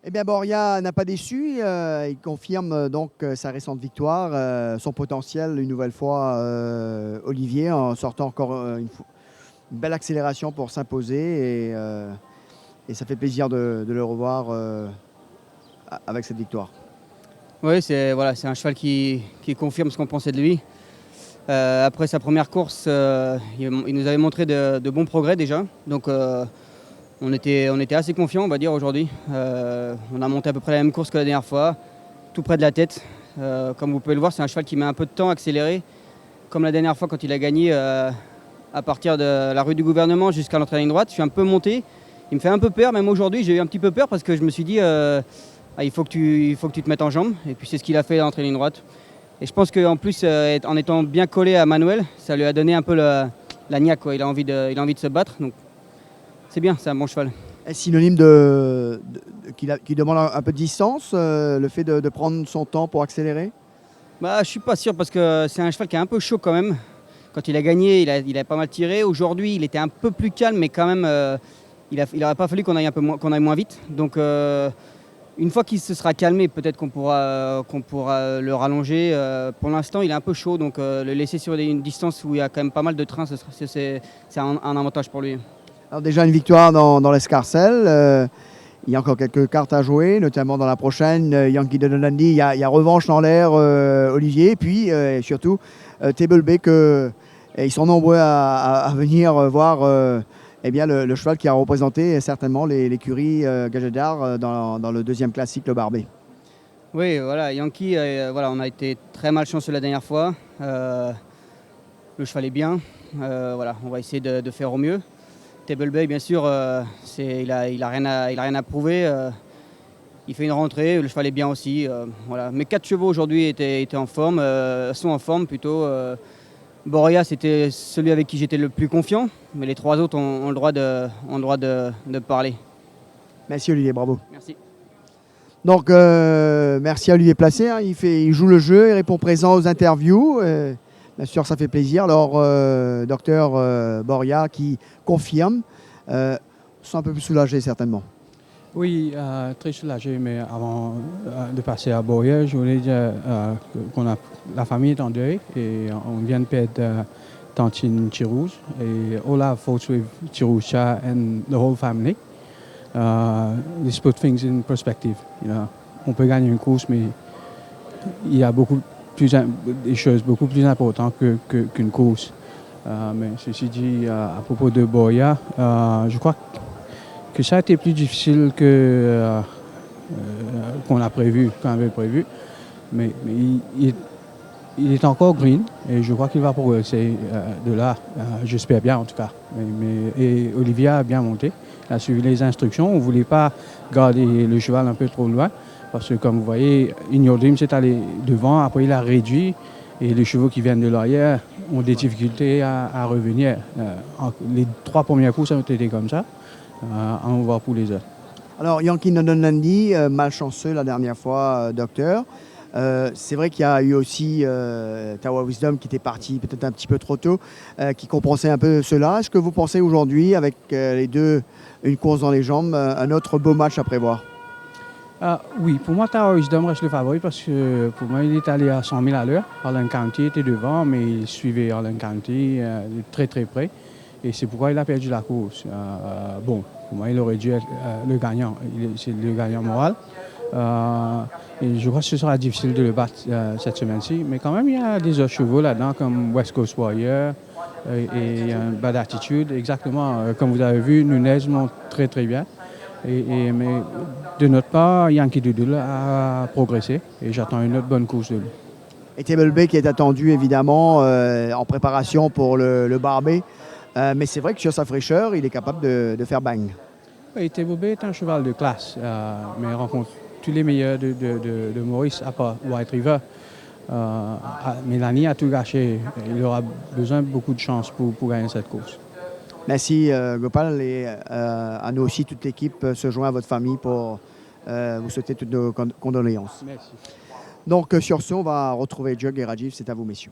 Eh bien, Boria n'a pas déçu. Il confirme donc sa récente victoire, son potentiel une nouvelle fois, Olivier, en sortant encore une belle accélération pour s'imposer. Et ça fait plaisir de le revoir avec cette victoire. Oui, c'est un cheval qui confirme ce qu'on pensait de lui. Après sa première course, il nous avait montré de bons progrès déjà. Donc on était assez confiants, on va dire, aujourd'hui. On a monté à peu près la même course que la dernière fois, tout près de la tête. Comme vous pouvez le voir, c'est un cheval qui met un peu de temps à accélérer. Comme la dernière fois quand il a gagné à partir de la rue du Gouvernement jusqu'à l'entrée de la ligne droite. Je suis un peu monté. Il me fait un peu peur, même aujourd'hui j'ai eu un petit peu peur parce que je me suis dit il faut que tu te mettes en jambe. Et puis c'est ce qu'il a fait à l'entrée de la ligne droite. Et je pense qu'en plus, en étant bien collé à Manuel, ça lui a donné un peu la niaque, quoi. Il a envie de se battre. Donc c'est bien, c'est un bon cheval. Est-ce synonyme qu'il demande un peu de distance, le fait de prendre son temps pour accélérer? Je suis pas sûr parce que c'est un cheval qui est un peu chaud quand même. Quand il a gagné, il a pas mal tiré. Aujourd'hui, il était un peu plus calme, mais quand même, il n'aurait pas fallu qu'on aille moins vite. Donc une fois qu'il se sera calmé, peut-être qu'on pourra le rallonger. Pour l'instant, il est un peu chaud, donc le laisser sur une distance où il y a quand même pas mal de trains, c'est un avantage pour lui. Alors déjà une victoire dans l'escarcelle. Il y a encore quelques cartes à jouer, notamment dans la prochaine. Yankee Doodle Dandy, il y a revanche dans l'air, Olivier. Et puis surtout, Table Bay, ils sont nombreux à venir voir eh bien, le cheval qui a représenté certainement l'écurie Gadget dans le deuxième classique, le Barbet. Oui, voilà, Yankee, on a été très malchanceux la dernière fois. Le cheval est bien. On va essayer de faire au mieux. Table Bay, bien sûr, il a rien à prouver. Il fait une rentrée, le cheval est bien aussi. Mes 4 chevaux aujourd'hui sont en forme plutôt. Boria, c'était celui avec qui j'étais le plus confiant, mais les 3 autres ont le droit de parler. Merci Olivier, bravo. Merci. Donc merci à Olivier Placé, hein. Il joue le jeu, il répond présent aux interviews. Bien sûr, ça fait plaisir. Alors, docteur Boria qui confirme, sont un peu plus soulagés certainement. Oui, très soulagé, mais avant de passer à Boria, je voulais dire la famille est en deuil et on vient de perdre Tantine Tirouz et all our folks with Tiruzcha and the whole family. This put things in perspective. On peut gagner une course, mais il y a des choses beaucoup plus importantes qu'une course. Mais ceci dit, à propos de Boria, je crois que ça a été plus difficile qu'on avait prévu. Mais il est encore green et je crois qu'il va progresser de là, j'espère bien en tout cas. Et Olivier a bien monté, il a suivi les instructions, on ne voulait pas garder le cheval un peu trop loin. Parce que comme vous voyez, In Your Dream s'est allé devant, après il a réduit et les chevaux qui viennent de l'arrière ont des difficultés à revenir. Les 3 premières courses ont été comme ça, on va voir pour les autres. Alors Yankee Doodle Dandy, malchanceux la dernière fois, docteur. C'est vrai qu'il y a eu aussi Tower Wisdom qui était parti peut-être un petit peu trop tôt, qui compensait un peu cela. Est-ce que vous pensez aujourd'hui, avec les deux, une course dans les jambes, un autre beau match à prévoir? Oui, pour moi, Tower Wisdom reste le favori parce que pour moi, il est allé à 100 000 à l'heure. Harlan County était devant, mais il suivait Harlan County de très très près. Et c'est pourquoi il a perdu la course. Pour moi, il aurait dû être le gagnant. C'est le gagnant moral. Et je crois que ce sera difficile de le battre cette semaine-ci. Mais quand même, il y a des autres chevaux là-dedans, comme West Coast Warrior et Bad Attitude. Exactement, comme vous avez vu, Nunez monte très très bien. Mais de notre part, Yankee Doodle a progressé et j'attends une autre bonne course de lui. Et Table Bay qui est attendu évidemment en préparation pour le Barbet. Mais c'est vrai que sur sa fraîcheur, il est capable de faire bang. Oui, Table Bay est un cheval de classe, mais il rencontre tous les meilleurs de Maurice, à part White River. Mélanie a tout gâché. Il aura besoin de beaucoup de chance pour gagner cette course. Merci Gopal et à nous aussi, toute l'équipe se joint à votre famille pour vous souhaiter toutes nos condoléances. Merci. Donc sur ce, on va retrouver Jug et Rajiv, c'est à vous messieurs.